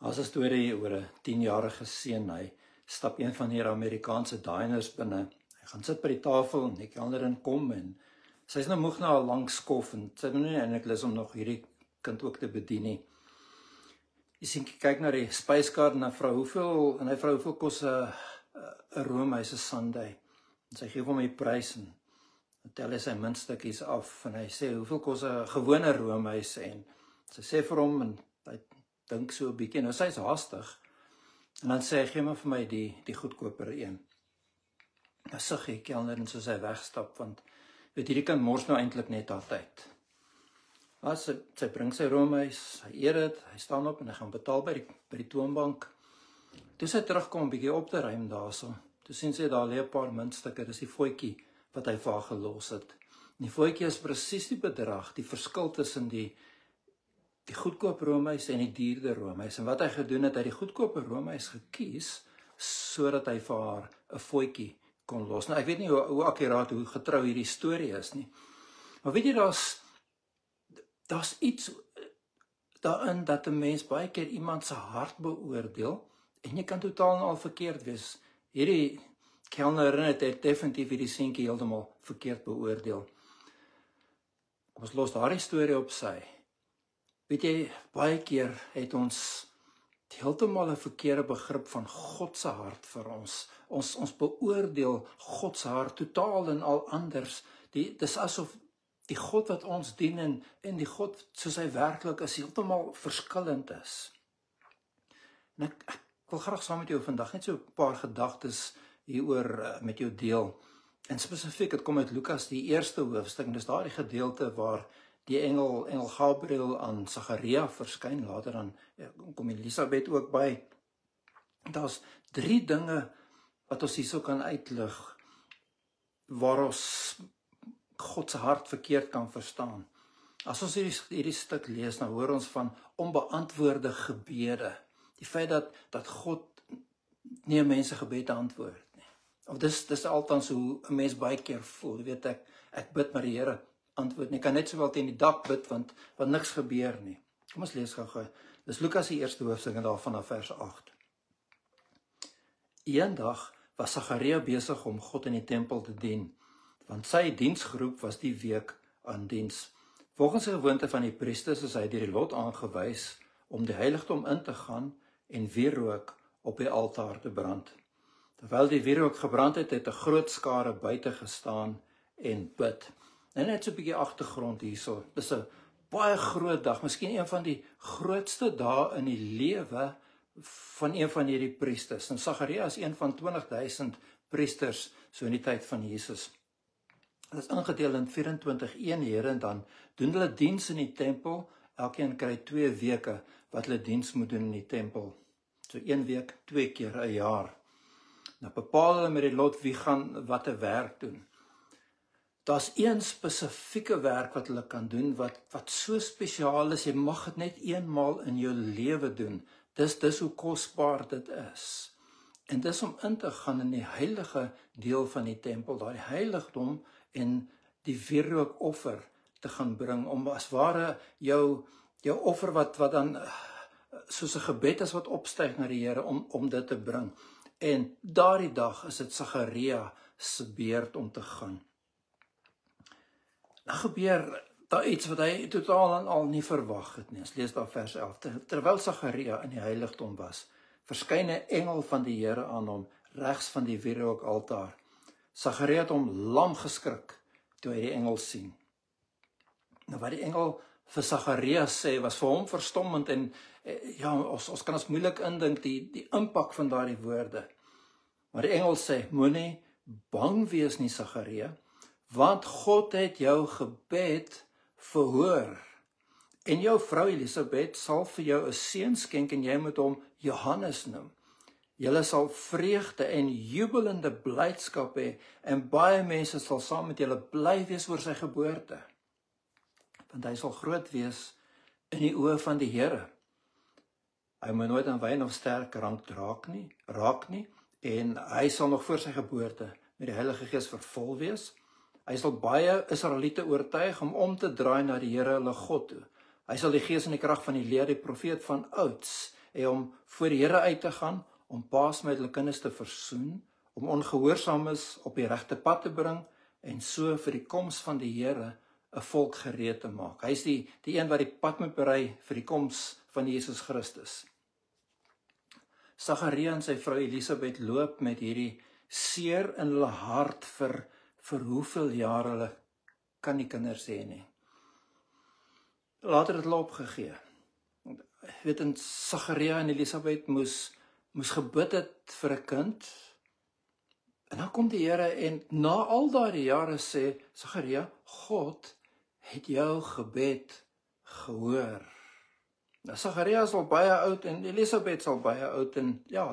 As 'n storie oor 'n 10-jarige seun, hy stap een van hierdie Amerikaanse diners binne. Hy gaan sit by die tafel en die kelnerin kom en sy's nou moeg na 'n lang skof en sy het nie eintlik lus om nog hierdie kind ook te bedien nie. Die seentjie kyk na die spyskaart en hy vra hoeveel kos 'n roomys 'n sundae. En sy gee hom die prys en tel hy sy muntstukkies af en hy sê hoeveel kos 'n gewone roomys en sy sê vir hom en hy dink so 'n bietjie, nou sy's haastig. En dan sê hy, gee maar vir my die goedkoper een. Nou sug die kelnerin soos hy wegstap, want weet hierdie kind mors nou eintlik net haar tyd. Maar sy bring sy roomys, hy eet dit, hy staan op en hy gaan betaal by die toonbank. Toe sy terugkom 'n bietjie op te ruim daarso, toe sien sy daar lê 'n paar muntstukke, dis die voetjie wat hy vir haar gelos het. En die voetjie is presies die bedrag, die verskil tussen die goedkoop roomys en die duurder roomys. En wat hy gedoen het, hy die goedkope roomys gekies sodat hy vir haar 'n voetjie kon los. Nou ek weet nie hoe akkuraat, hoe getrou hierdie storie is nie. Maar weet jy, daar's iets daarin dat 'n mens baie keer iemand se hart beoordeel en jy kan totaal en al verkeerd wees. Hierdie kelnerin het definitief hierdie seentjie heeltemal verkeerd beoordeel. Kom ons los daardie storie op sy. Weet jy, baie keer het ons heeltemal 'n verkeerde begrip van God se hart vir ons. Ons beoordeel God se hart totaal en al anders. Dis asof die God wat ons dien en die God soos hy werklik is, heeltemal verskillend is. En ek wil graag saam met jou vandag net so 'n paar gedagtes hieroor met jou deel. En spesifiek, dit kom uit Lukas die 1ste hoofstuk, en dis daardie gedeelte waar die engel Gabriël aan Sagaria verskyn, later dan kom Elisabeth ook by. Daar's 3 dinge wat ons hierso kan uitlig, waar ons God se hart verkeerd kan verstaan. As ons hierdie stuk lees, dan hoor ons van onbeantwoorde gebede. Die feit dat God nie 'n mens se gebede antwoord nie. Of dis altans hoe 'n mens baie keer voel. Jy weet, ek bid maar die Here antwoord nie. Ek kan net sowel teen die dak bid, want niks gebeur nie. Kom ons lees gou-gou. Dis Lukas die 1ste hoofstuk en daarvan af vers 8. Eendag was Sagaria besig om God in die tempel te dien, want sy diensgroep was die week aan diens. Volgens die gewoonte van die priesters is hy deur die lot aangewys om die heiligdom in te gaan en wierook op die altaar te brand. Terwyl die wierook gebrand het, het 'n groot skare buite gestaan en bid. En net so 'n bietjie agtergrond hierso. Dis 'n baie groot dag, miskien een van die grootste dae in die lewe van een van hierdie priesters. En Sagaria is een van 20,000 priesters so in die tyd van Jesus. Dit is ingedeel in 24 eenhede en dan doen hulle diens in die tempel. Elkeen kry 2 weke wat hulle diens moet doen in die tempel. So 1 week, 2 keer 'n jaar. Nou bepaal hulle met die lot wie gaan wat 'n werk doen. Daar's een spesifieke werk wat hulle kan doen wat so spesiaal is, jy mag dit net eenmaal in jou lewe doen. Dis hoe kosbaar dit is. En dis om in te gaan in die heilige deel van die tempel, daai heiligdom, en die wierookoffer te gaan bring, om as ware jou offer wat dan soos 'n gebed is wat opstyg na die Here, om dit te bring. En daardie dag is dit Sagaria se beurt om te gaan. Dan gebeur daar iets wat hy totaal en al nie verwag het nie. Ons lees daar vers 11. Terwyl Sagaria in die heiligdom was, verskyn 'n engel van die Here aan hom regs van die wierookaltaar. Sagaria het hom lam geskrik toe hy die engel sien. Nou wat die engel vir Sagaria sê, was vir hom verstommend en ons kan ons moeilik indink die impak van daardie woorde. Maar die engel sê, moenie bang wees nie, Sagaria, want God het jou gebed verhoor. En jou vrou Elisabeth sal vir jou 'n seun skenk en jy moet hom Johannes noem. Julle sal vreugde en jubelende blydskap hê en baie mense sal saam met julle bly wees oor sy geboorte. Want hy sal groot wees in die oë van die Here. Hy moet nooit aan wyn of sterk drank raak nie en hy sal nog voor sy geboorte met die Heilige Gees vervul wees. Hy sal baie Israeliete oortuig om te draai na die Here hulle God toe. Hy sal die gees en die krag van Elia die profeet van ouds en om voor die Here uit te gaan, om paas met hulle kinders te versoen, om ongehoorsaames op die regte pad te bring, en so vir die koms van die Here 'n volk gereed te maak. Hy is die een wat die pad moet berei vir die koms van Jesus Christus. Sagaria en sy vrou Elisabeth loop met hierdie seer in hulle hart vir hoeveel jaar hulle kan nie kinders hê nie. Later het hulle opgegee. Weet, en Sagaria en Elisabeth moes gebid het vir 'n kind. En dan kom die Here en na al daardie jare sê Sagaria, God het jou gebed gehoor. Nou Sagaria is al baie oud en Elisabeth is al baie oud en ja,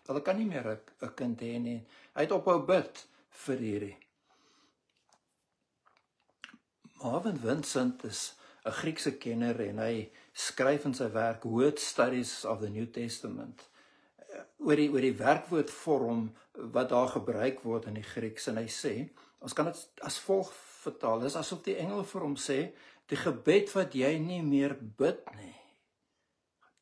hulle kan nie meer 'n kind hê nie. Hy het ophou bid vir hierdie. Marvin Vincent is 'n Griekse kenner en hy skryf in sy werk Word Studies of the New Testament oor die werkwoordvorm wat daar gebruik word in die Grieks, en hy sê, ons kan dit as volg vertaal, is asof die engel vir hom sê, die gebed wat jy nie meer bid nie,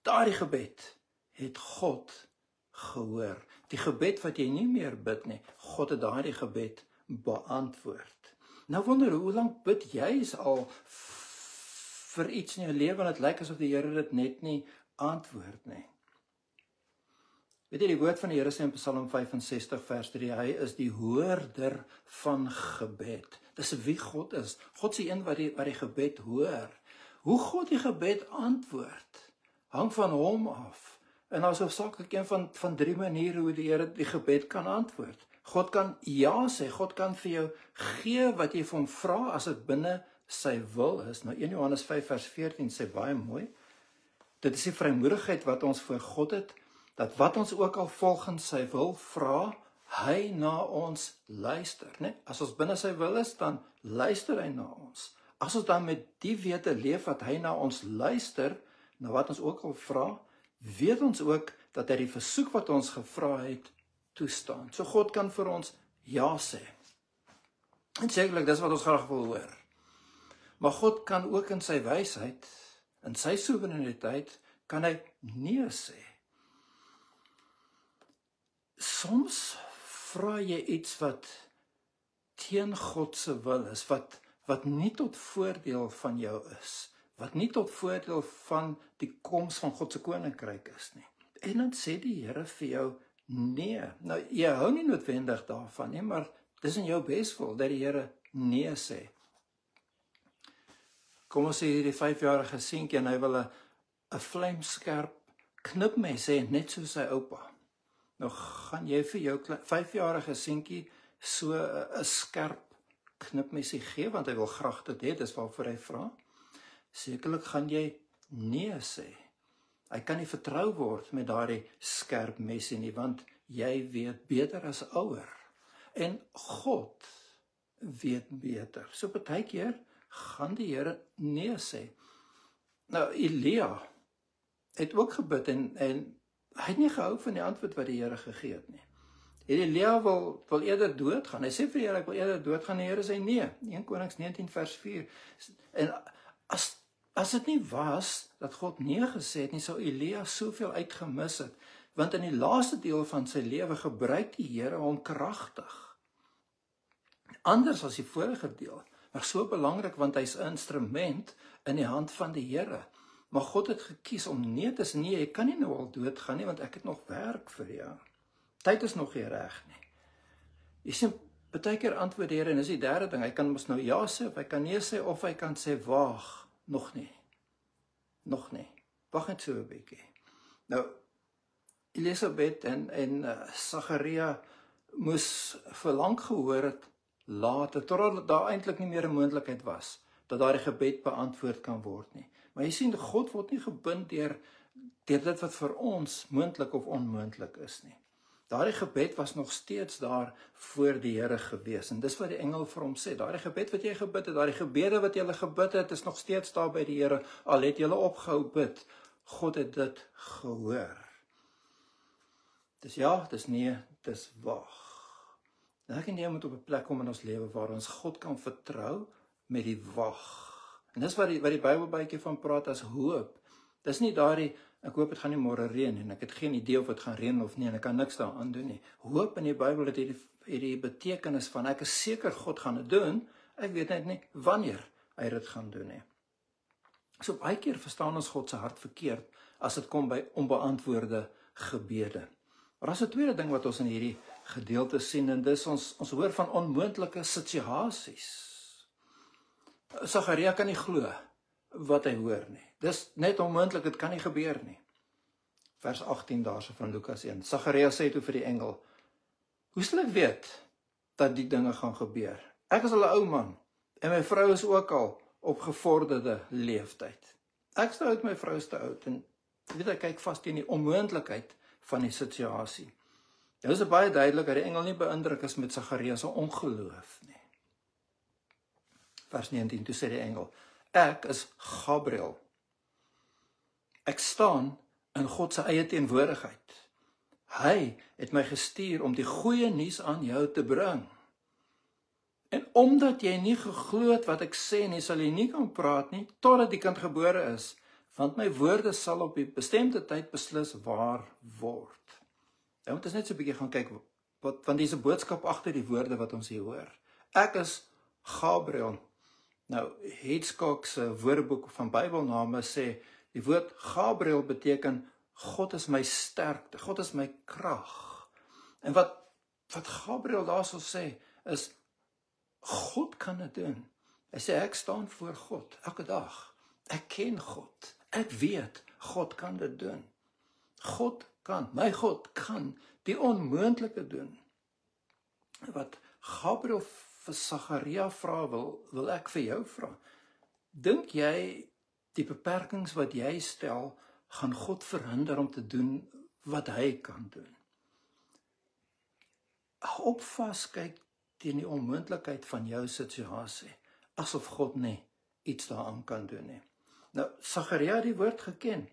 daardie gebed het God gehoor. Die gebed wat jy nie meer bid nie, God het daardie gebed beantwoord. Nou wonder, hoe lank bid jy al vir iets in jou lewe en dit lyk asof die Here dit net nie antwoord nie. Weet jy, die woord van die Here sê in Psalm 65 vers 3, hy is die hoorder van gebed. Dis wie God is. God is die een wat die gebed hoor. Hoe God die gebed antwoord, hang van hom af. En daar is hoofsaaklik een van 3 maniere hoe die Here die gebed kan antwoord. God kan ja sê, God kan vir jou gee wat jy vir hom vra as dit binne sy wil is. Nou 1 Johannes 5 vers 14 sê baie mooi, dit is die vrymoedigheid wat ons voor God het, dat wat ons ook al volgens sy wil vra, hy na ons luister. Nee? As ons binne sy wil is, dan luister hy na ons. As ons dan met die wete leef wat hy na ons luister, na wat ons ook al vra, weet ons ook dat hy die versoek wat ons gevra het, toestaan. So God kan vir ons ja sê. En sekerlik, dis wat ons graag wil hoor. Maar God kan ook in sy wysheid, in sy soewereiniteit, kan hy nee sê. Soms vra jy iets wat teen God se wil is, wat nie tot voordeel van jou is, wat nie tot voordeel van die koms van God se koninkryk is nie. En dan sê die Here vir jou nee. Nou, jy hou nie noodwendig daarvan nie, maar dis in jou beswil dat die Here nee sê. Kom ons sê hierdie 5-jarige seentjie en hy wil 'n vlamskerp knipmes hê, net soos sy oupa. Nou gaan jy vir jou 5-jarige seentjie so 'n skerp knipmesie gee, want hy wil graag dit hê, dis waarvoor hy vra. Sekerlik gaan jy nee sê. Hy kan nie vertrou word met daardie skerp mesie nie, want jy weet beter as ouer. En God weet beter. So partykeer gaan die Here nee sê. Nou Elia het ook gebid en hy het nie gehou van die antwoord wat die Here gegee het nie. Elia wil eerder doodgaan. Hy sê vir die Here, ek wil eerder doodgaan. Die Here sê nee. 1 Konings 19 vers 4. En as dit nie was dat God nee gesê het nie, sou Elia soveel uitgemis het, want in die laaste deel van sy lewe gebruik die Here hom kragtig. Anders as die vorige deel, maar so belangrik want hy's 'n instrument in die hand van die Here. Maar God het gekies om nee te sê, nee, jy kan nie nou al doodgaan nie, want ek het nog werk vir jou. Tyd is nog nie reg nie. Jy sien, baie keer antwoord die Here, en dis die derde ding, hy kan mos nou ja sê, of hy kan nee sê, of hy kan sê, waag. Nog nie. Wag net so 'n bietjie. Nou, Elisabeth en Sagaria moes vir lank gehoor het later, totdat daar eintlik nie meer 'n moontlikheid was, dat daardie gebed beantwoord kan word nie. Maar jy sien, God word nie gebind deur dit wat vir ons moontlik of onmoontlik is nie. Daardie gebed was nog steeds daar voor die Here gewees. En dis wat die engel vir hom sê. Daardie gebed wat jy gebid het, daardie gebede wat jy gebid het, is nog steeds daar by die Here. Al het jy opgehou bid, God het dit gehoor. Dis ja, dis nee, dis wag. Nou ek en jy moet op 'n plek kom in ons lewe waar ons God kan vertrou met die wag. En dis wat die Bybel baie keer van praat as hoop. Dis nie daardie Ek hoop dit gaan nie môre reën en ek het geen idee of dit gaan reën of nie en ek kan niks daaraan doen nie. Hoop in die Bybel het hierdie betekenis van ek is seker God gaan dit doen, ek weet net nie wanneer hy dit gaan doen nie. So baie keer verstaan ons God se hart verkeerd as dit kom by onbeantwoorde gebede. Maar daar's 'n tweede ding wat ons in hierdie gedeelte sien en dis ons hoor van onmoontlike situasies. Sagaria kan nie glo wat hy hoor nie. Dis net onmoontlik, dit kan nie gebeur nie. Vers 18 daarso van Lukas 1. Sagaria sê toe vir die engel: "Hoe sal ek weet dat die dinge gaan gebeur? Ek is al 'n ou man en my vrou is ook al op gevorderde leeftyd. Ek is te oud, my vrou is te oud en weet ek kyk vas teen die onmoontlikheid van die situasie." Dit is baie duidelik dat die engel nie beïndruk is met Sagaria se ongeloof nie. Vers 19, toe sê die engel: "Ek is Gabriel. Ek staan in God se eie teenwoordigheid. Hy het my gestuur om die goeie nuus aan jou te bring. En omdat jy nie geglo het wat ek sê nie, sal jy nie kan praat nie, totdat die kind gebore is, want my woorde sal op die bestemde tyd beslis waar word." Nou moet ons net so 'n bietjie gaan kyk, want dis 'n boodskap agter die woorde wat ons hier hoor. Ek is Gabriel. Nou, Hitchcock se woordeboek van Bybelname sê, die woord Gabriel beteken, God is my sterkte, God is my krag. En wat Gabriel daarso sê, is, God kan dit doen. Hy sê, ek staan voor God, elke dag. Ek ken God. Ek weet, God kan dit doen. My God kan die onmoontlike doen. Wat Gabriel vir Sagaria vra, wil ek vir jou vra. Dink jy die beperkings wat jy stel, gaan God verhinder om te doen wat hy kan doen? Op vas kyk teen die onmoontlikheid van jou situasie, asof God nie iets daaraan kan doen nie. Nou, Sagaria het die woord geken.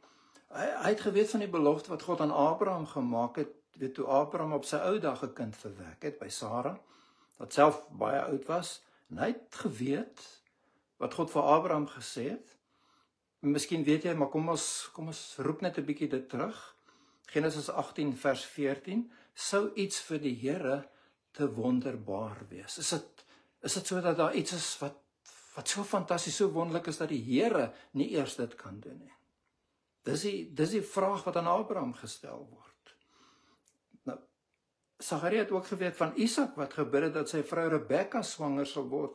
Hy het geweet van die belofte wat God aan Abraham gemaak het, weet toe Abraham op sy ou dag 'n kind verwek het by Sara, wat self baie oud was, en hy het geweet wat God vir Abraham gesê het. Miskien weet jy, maar kom ons roep net 'n bietjie dit terug. Genesis 18 vers 14, sou iets vir die Here te wonderbaar wees. Is dit so dat daar iets is wat so fantasties, so wonderlik is dat die Here nie eers dit kan doen nie? Dis die vraag wat aan Abraham gestel word. Nou, Sagaria het ook geweet van Isak wat gebid het dat sy vrou Rebekka swanger sal word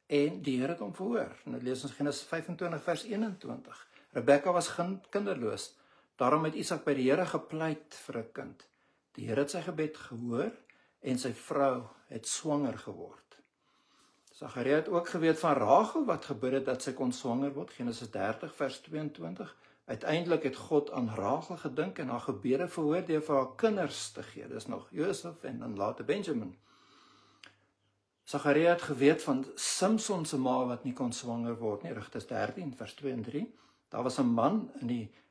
en die Here het hom verhoor. Nou lees ons Genesis 25 vers 21. Rebekka was kinderloos. Daarom het Isak by die Here gepleit vir 'n kind. Die Here het sy gebed gehoor en sy vrou het swanger geword. Sagaria het ook geweet van Rachel wat gebid het dat sy kon swanger word. Genesis 30 vers 22. Uiteindelik het God aan Rachel gedink en haar gebede verhoor deur vir haar kinders te gee. Dis nog Josef en dan later Benjamin. Sagaria het geweet van Samson se ma wat nie kon swanger word nie. Rigters 13 vers 2 en 3. Daar was 'n man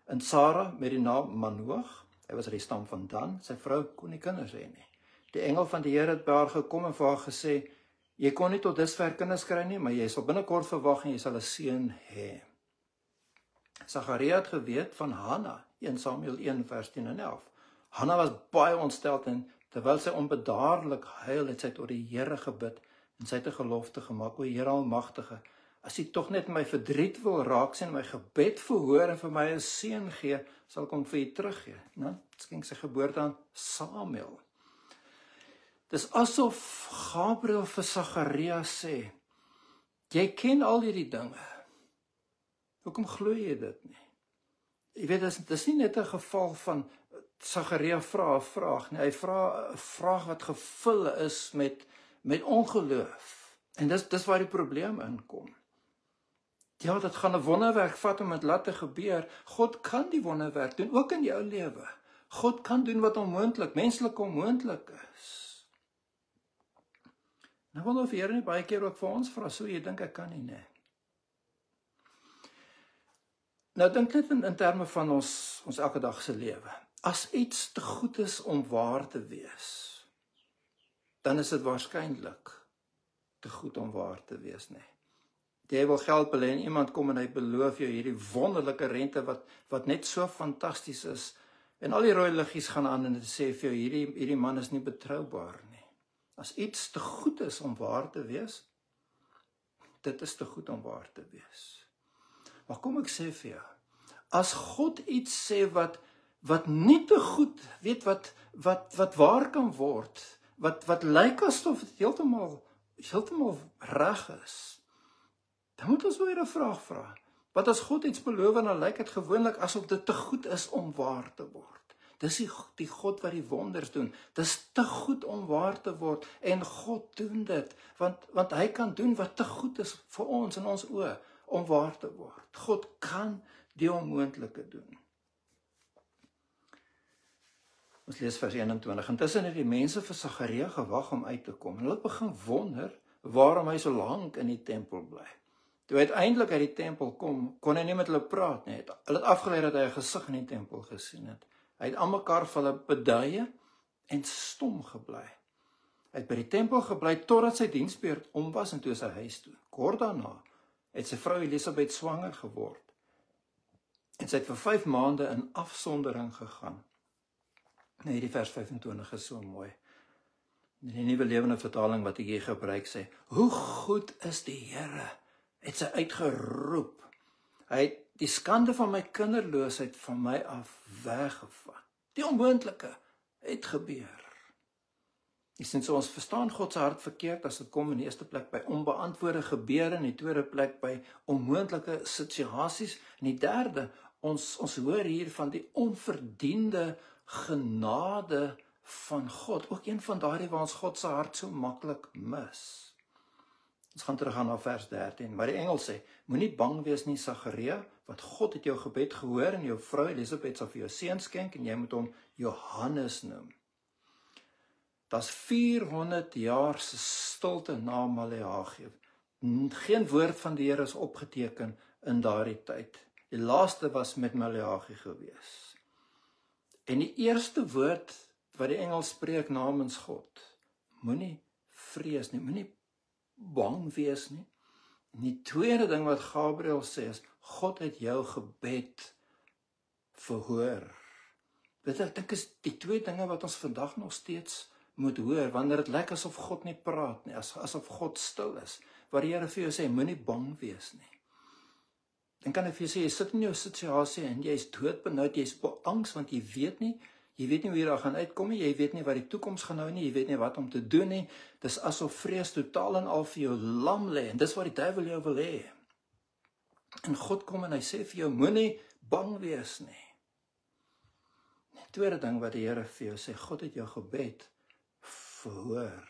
in Sara met die naam Manoach. Hy was uit die stam van Dan. Sy vrou kon nie kinders hê nie. Die engel van die Here het by haar gekom en vir haar gesê: "Jy kon nie tot dusver kinders kry nie, maar jy sal binnekort verwag en jy sal 'n seun hê." Sagaria het geweet van Hanna, 1 Samuel 1 vers 10 en 11. Hanna was baie ontsteld en terwyl sy onbedaarlik huil, het sy tot die Here gebid en sy het 'n gelofte gemaak: "O Here Almagtige, as U tog net my verdriet wil raak sien, my gebed verhoor en vir my 'n seun gee, sal ek hom vir U teruggee." Nou, skink sy geboorte aan Samuel. Dis asof Gabriel vir Sagaria sê: "Jy ken al hierdie dinge. Hoekom glo jy dit nie?" Jy weet, dis nie net 'n geval van Sagaria vra 'n vraag nie. Hy vra 'n vraag wat gevul is met ongeloof. En dis waar die probleem inkom. Ja, dit gaan 'n wonderwerk vat om dit laat te gebeur. God kan die wonderwerk doen, ook in jou lewe. God kan doen wat onmoontlik, menslik onmoontlik is. Nou wil of die Here nie baie keer ook vir ons vra, so jy dink ek kan nie, nee. Nou dink net in terme van ons elke dag se lewe. As iets te goed is om waar te wees, dan is dit waarskynlik te goed om waar te wees, nee. Jy wil geld belê en iemand kom en hy beloof jou hierdie wonderlike rente wat net so fantasties is. En al die rooi liggies gaan aan en dit sê vir jou hierdie man is nie betroubaar nie. As iets te goed is om waar te wees, dit is te goed om waar te wees. Maar kom ek sê vir jou, as God iets sê wat nie te goed, weet wat waar kan word, wat lyk asof dit heeltemal reg is, dan moet ons weer 'n vraag vra. Want as God iets beloof, dan lyk dit gewoonlik asof dit te goed is om waar te word. Dis die God wat die wonders doen. Dis te goed om waar te word en God doen dit, want hy kan doen wat te goed is vir ons in ons oë om waar te word. God kan die onmoontlike doen. Ons lees vers 21. Intussen het die mense vir Sagaria gewag om uit te kom. En hulle begin wonder waarom hy so lank in die tempel bly. Toe uiteindelik uit die tempel kom, kon hy nie met hulle praat nie. Hulle het afgelei dat hy 'n gesig in die tempel gesien het. Hy het aan mekaar vir hulle beduie en stom gebly. Hy het by die tempel gebly totdat sy diensbeurt om was en toe sy huis toe. Kort daarna het sy vrou Elisabeth swanger geword. En sy het vir 5 maande in afsondering gegaan. Nou hierdie vers 25 is so mooi. In die Nuwe Lewende Vertaling wat ek hier gebruik sê, hoe goed is die Here, het sy uitgeroep. Hy het die skande van my kinderloosheid van my af weggevat. Die onmoontlike het gebeur. Jy sien, so ons verstaan God se hart verkeerd as dit kom in die eerste plek by onbeantwoorde gebeure, in die tweede plek by onmoontlike situasies, en die derde, ons hoor hier van die onverdiende genade van God, ook een van daardie waar ons God se hart so maklik mis. Ons gaan terug aan na vers 13, maar die engel sê, moenie bang wees nie, Sagaria, want God het jou gebed gehoor en jou vrou Elisabeth sal vir jou seun skenk en jy moet hom Johannes noem. Daar's 400 jaar se stilte na Maleagi. Geen woord van die Here is opgeteken in daardie tyd. Die laaste was met Maleagi gewees. En die eerste woord wat die engel spreek namens God, moenie vrees nie, moenie bang wees nie. En die tweede ding wat Gabriël sê is, God het jou gebed verhoor. Dit ek dink is die twee dinge wat ons vandag nog steeds moet hoor, wanneer dit lyk asof God nie praat nie, asof God stil is, waar die Here vir jou sê, moenie bang wees nie. Dan kan ek vir jou sê, jy sit in jou situasie en jy is doodbenoud, jy is beangs, want jy weet nie hoe jy daar gaan uitkom nie, jy weet nie wat die toekoms gaan hou nie, jy weet nie wat om te doen nie, dis asof vrees totaal en al vir jou lam lê, en dis wat die duiwel jou wil hê. En God kom en hy sê vir jou, moenie bang wees nie. Die tweede ding wat die Here vir jou sê, God het jou gebed verhoor.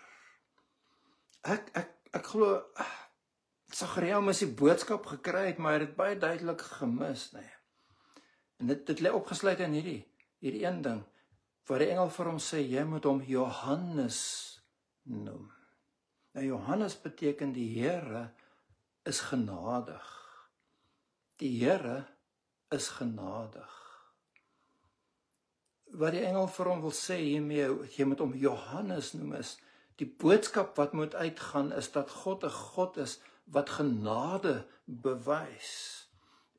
Ek glo, Sagaria moes die boodskap gekry het, maar hy het dit baie duidelik gemis, nee. En dit lê opgesluit in hierdie een ding, waar die engel vir hom sê, jy moet hom Johannes noem. Nou Johannes beteken die Here is genadig. Die Here is genadig. Wat die engel vir hom wil sê hiermee, jy moet hom Johannes noem, is die boodskap wat moet uitgaan, is dat God 'n God is wat genade bewys.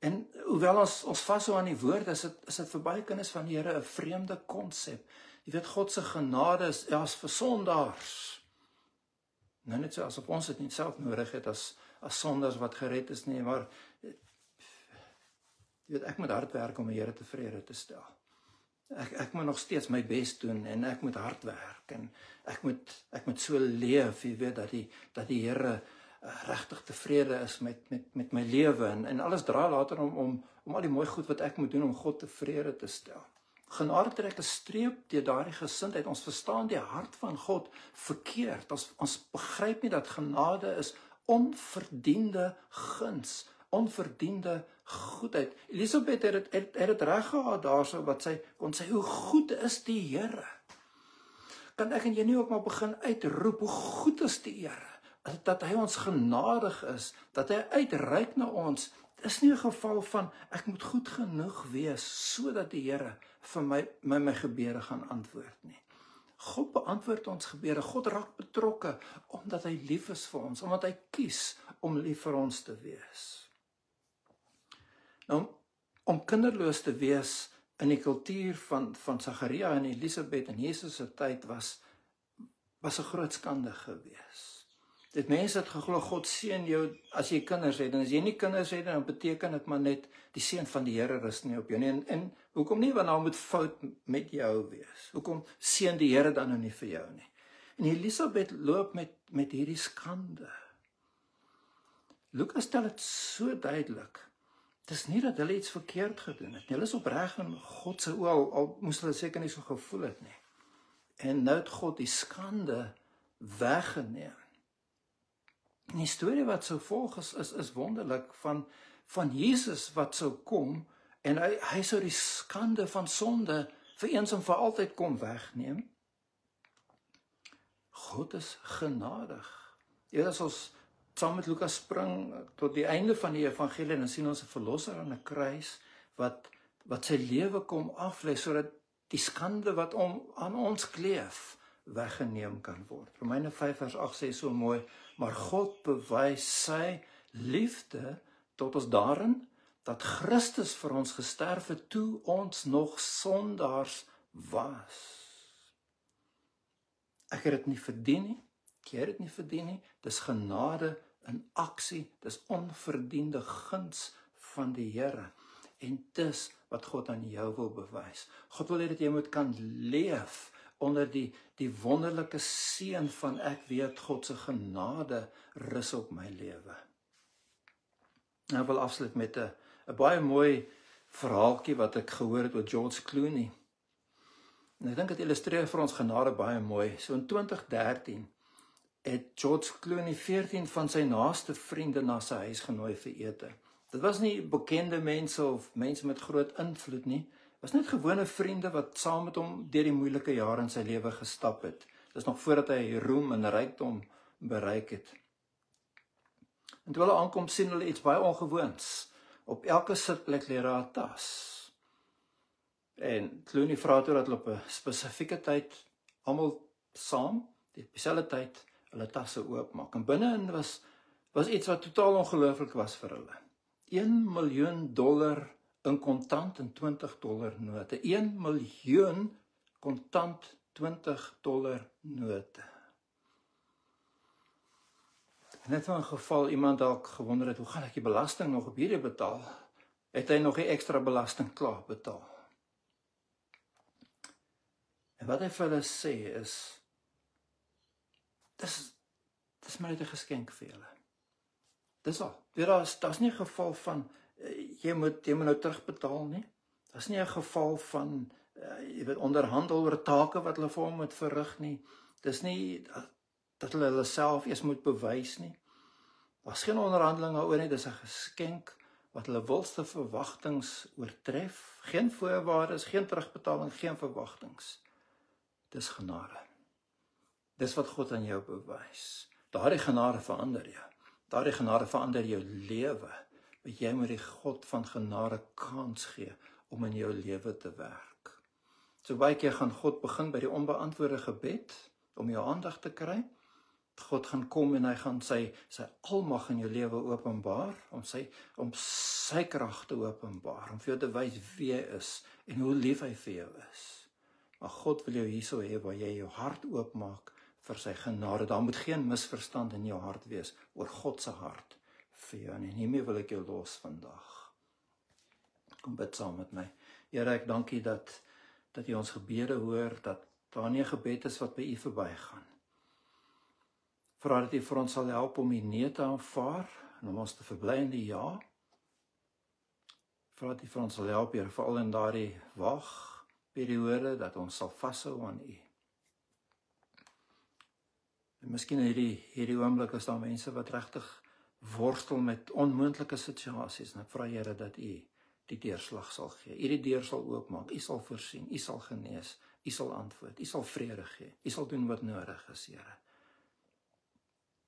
En hoewel ons vashou aan die woord, is dit vir baie kinders van die Here 'n vreemde konsep. Jy weet, God se genade is vir sondaars. Nou net so asof ons dit nie self nodig het as sondaars wat gered is nie, maar jy weet, ek moet hard werk om die Here tevrede te stel. Ek moet nog steeds my bes doen en ek moet hard werk en ek moet so leef, jy weet, dat die Here regtig tevrede is met my lewe en alles draai later om al die mooi goed wat ek moet doen om God tevrede te stel. Genade trek 'n streep deur daardie gesindheid. Ons verstaan die hart van God verkeerd. Ons begryp nie dat genade is onverdiende guns, onverdiende goedheid. Elisabeth het dit reg gehad daarso wat sy kon sê, hoe goed is die Here? Kan ek en jy nie ook maar begin uitroep, hoe goed is die Here? Dat hy ons genadig is, dat hy uitreik na ons. Dit is nie 'n geval van, ek moet goed genoeg wees, sodat die Here vir my gebede gaan antwoord nie. God beantwoord ons gebede, God raak betrokke, omdat hy lief is vir ons, omdat hy kies om lief vir ons te wees. Nou, om kinderloos te wees in die kultuur van Sagaria en Elisabeth in Jesus se tyd was 'n groot skande gewees. Dit mense het geglo, God seën jou as jy kinders het, en as jy nie kinders het, dan beteken dit maar net, die seën van die Here rus nie op jou nie, en hoekom nie, want daar moet fout met jou wees, hoekom seën die Here dan nou nie vir jou nie, en Elisabeth loop met hierdie skande. Lukas stel dit so duidelik, het is nie dat hulle iets verkeerd gedoen het nie, hulle is opreg in God se oë, al moes hulle seker nie so gevoel het nie, en nou het God die skande weggeneem. En die storie wat sou volg is wonderlik van Jesus wat sou kom, en hy sou die skande van sonde vir eens en vir altyd kom wegneem. God is genadig. As ons saam met Lukas spring tot die einde van die evangelie, dan sien ons 'n verlosser aan 'n kruis, wat sy lewe kom aflê, sodat die skande wat aan ons kleef, weggeneem kan word. Romeine 5 vers 8 sê so mooi, maar God bewys sy liefde tot ons daarin, dat Christus vir ons gesterf het, toe ons nog sondaars was. Ek het dit nie verdien nie, jy het dit nie verdien nie, dis genade in aksie, dis onverdiende guns van die Here, en dis wat God aan jou wil bewys. God wil hê dat jy moet kan leef onder die wonderlike seën van ek weet God se genade rus op my lewe. Nou, ek wil afsluit met 'n baie mooi verhaaltjie wat ek gehoor het oor George Clooney. En ek dink dit illustreer vir ons genade baie mooi. So in 2013 het George Clooney 14 van sy naaste vriende na sy huis genooi vir ete. Dit was nie bekende mense of mense met groot invloed nie. Dit was net gewone vriende wat saam met hom deur die moeilike jare in sy lewe gestap het. Dis nog voordat hy roem en rykdom bereik het. En toe hulle aankom, sien hulle iets baie ongewoons. Op elke sitplek lê daar 'n tas. En Clooney vra toe dat hulle op 'n spesifieke tyd almal saam, dieselfde tyd, hulle tasse oopmaak. En binne-in was iets wat totaal ongelooflik was vir hulle. $1 miljoen in kontant en $20 note. 1 miljoen kontant $20 note. Net in 'n geval iemand dalk gewonder het, hoe gaan ek die belasting nog op hierdie betaal? Het hy nog die ekstra belasting klaar betaal? En wat hy vir hulle sê is, dis maar net 'n geskenk vir julle. Dis al. Daar's nie 'n geval van jy moet nou terugbetaal nie. Daar's nie 'n geval van jy weet onderhandel oor take wat hulle vir hom moet verrig nie. Dis nie dat hulle self eers moet bewys nie. Daar's geen onderhandeling daaroor nie, dis 'n geskenk wat hulle wildste verwagtings oortref. Geen voorwaardes, geen terugbetaling, geen verwagtings. Dis genade. Dis wat God aan jou bewys. Daardie genade verander jou. Daardie genade verander jou lewe. Want jy moet die God van genade kans gee om in jou lewe te werk. So baie keer gaan God begin by die onbeantwoorde gebed om jou aandag te kry. God gaan kom en hy gaan sy almag in jou lewe openbaar, om sy krag te openbaar, om vir jou te wys wie hy is en hoe lief hy vir jou is. Maar God wil jou hierso hê waar jy jou hart oopmaak vir sy genade. Daar moet geen misverstand in jou hart wees oor God se hart vir jou. En hiermee wil ek jou los vandag. Kom bid saam met my. Here, ek dank U dat U ons gebede hoor, dat daar nie 'n gebed is wat by U verbygaan. Vra dat U vir ons sal help om die nee te aanvaar en om ons te verbly in die ja. Vra dat U vir ons sal help, Here, veral in daardie wagperiode, dat ons sal vashou aan U. En miskien hierdie oomblik is daar mense wat regtig worstel met onmoontlike situasies. En ek vra, Here, dat U die deurslag sal gee. U die deur sal oopmaak, U sal voorsien, U sal genees, U sal antwoord, U sal vrede gee, U sal doen wat nodig is, Here.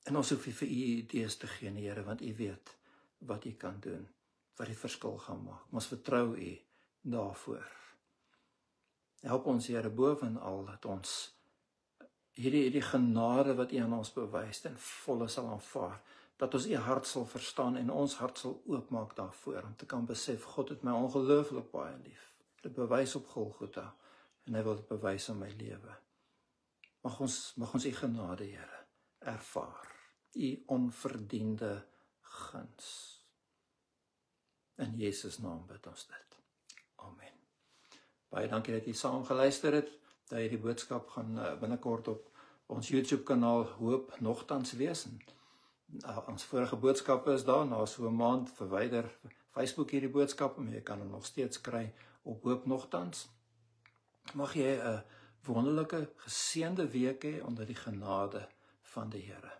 En ons hoef nie vir U idees te gee, Here, want U weet wat U kan doen, wat die verskil gaan maak. Ons vertrou U daarvoor. Help ons, Here, bovenal dat ons hierdie genade wat U aan ons bewys en volle sal aanvaar, dat ons U hart sal verstaan en ons hart sal oopmaak daarvoor, om te kan besef, God het my ongelooflik baie lief. Dit bewys op Golgotha, en hy wil dit bewys in my lewe. Mag ons U genade, Here, ervaar, U onverdiende guns. In Jesus naam bid ons dit. Amen. Baie dankie dat jy saam geluister het. Dat hierdie boodskap gaan binnekort op ons YouTube kanaal Hoop Nogtans wees. Ons vorige boodskappe is daar, na so 'n maand verwyder Facebook hierdie boodskappe, maar jy kan hom nog steeds kry op Hoop Nogtans. Mag jy 'n wonderlike, geseënde week hê onder die genade van die Here.